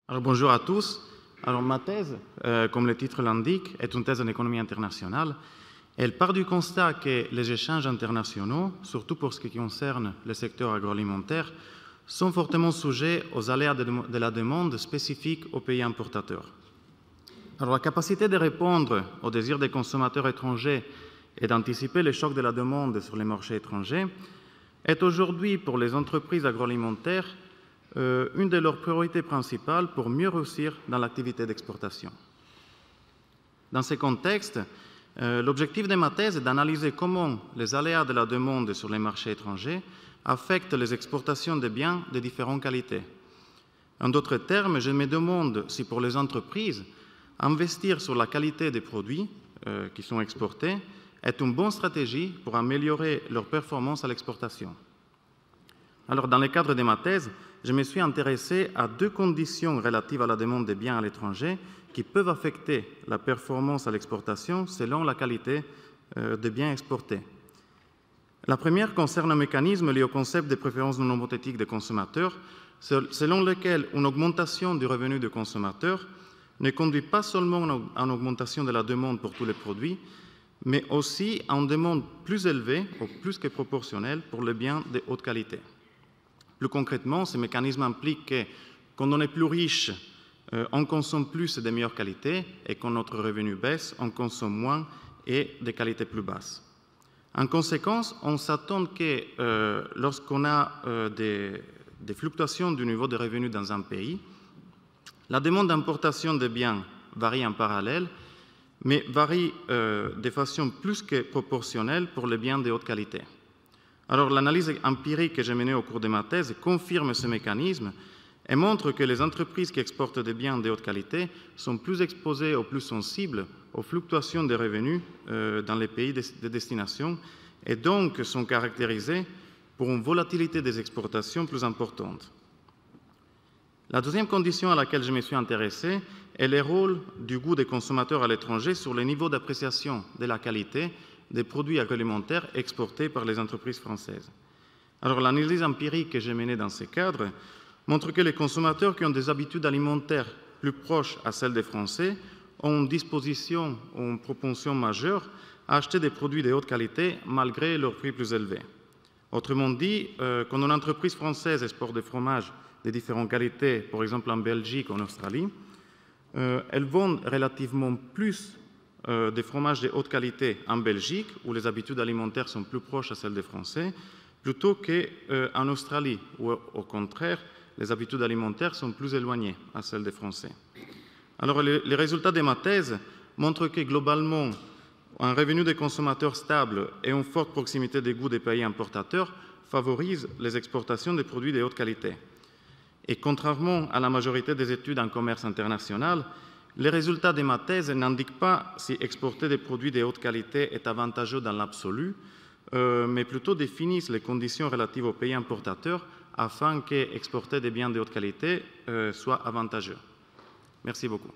Alors, bonjour à tous. Alors, ma thèse, comme le titre l'indique, est une thèse en économie internationale. Elle part du constat que les échanges internationaux, surtout pour ce qui concerne le secteur agroalimentaire, sont fortement sujets aux aléas de la demande spécifiques aux pays importateurs. Alors, la capacité de répondre aux désirs des consommateurs étrangers et d'anticiper les chocs de la demande sur les marchés étrangers est aujourd'hui, pour les entreprises agroalimentaires, une de leurs priorités principales pour mieux réussir dans l'activité d'exportation. Dans ce contexte, l'objectif de ma thèse est d'analyser comment les aléas de la demande sur les marchés étrangers affectent les exportations de biens de différentes qualités. En d'autres termes, je me demande si pour les entreprises, investir sur la qualité des produits qui sont exportés est une bonne stratégie pour améliorer leur performance à l'exportation. Alors, dans le cadre de ma thèse, je me suis intéressé à deux conditions relatives à la demande des biens à l'étranger qui peuvent affecter la performance à l'exportation selon la qualité des biens exportés. La première concerne un mécanisme lié au concept de préférence non hypothétique des consommateurs, selon lequel une augmentation du revenu des consommateurs ne conduit pas seulement à une augmentation de la demande pour tous les produits, mais aussi à une demande plus élevée ou plus que proportionnelle pour les biens de haute qualité. Plus concrètement, ce mécanisme implique que quand on est plus riche, on consomme plus de meilleure qualité et quand notre revenu baisse, on consomme moins et de qualité plus basse. En conséquence, on s'attend que lorsqu'on a des fluctuations du niveau de revenus dans un pays, la demande d'importation de biens varie en parallèle, mais varie de façon plus que proportionnelle pour les biens de haute qualité. Alors, l'analyse empirique que j'ai menée au cours de ma thèse confirme ce mécanisme et montre que les entreprises qui exportent des biens de haute qualité sont plus exposées ou plus sensibles aux fluctuations des revenus dans les pays de destination et donc sont caractérisées pour une volatilité des exportations plus importante. La deuxième condition à laquelle je me suis intéressé est le rôle du goût des consommateurs à l'étranger sur le niveau d'appréciation de la qualité des produits agroalimentaires exportés par les entreprises françaises. Alors, l'analyse empirique que j'ai menée dans ce cadre montre que les consommateurs qui ont des habitudes alimentaires plus proches à celles des Français ont une disposition ou une propension majeure à acheter des produits de haute qualité malgré leur prix plus élevé. Autrement dit, quand une entreprise française exporte des fromages de différentes qualités, par exemple en Belgique ou en Australie, elles vendent relativement plus des fromages de haute qualité en Belgique, où les habitudes alimentaires sont plus proches à celles des Français, plutôt qu'en Australie, où au contraire, les habitudes alimentaires sont plus éloignées à celles des Français. Alors, les résultats de ma thèse montrent que globalement, un revenu des consommateurs stable et une forte proximité des goûts des pays importateurs favorisent les exportations de produits de haute qualité. Et contrairement à la majorité des études en commerce international, les résultats de ma thèse n'indiquent pas si exporter des produits de haute qualité est avantageux dans l'absolu, mais plutôt définissent les conditions relatives aux pays importateurs afin qu'exporter des biens de haute qualité soit avantageux. Merci beaucoup.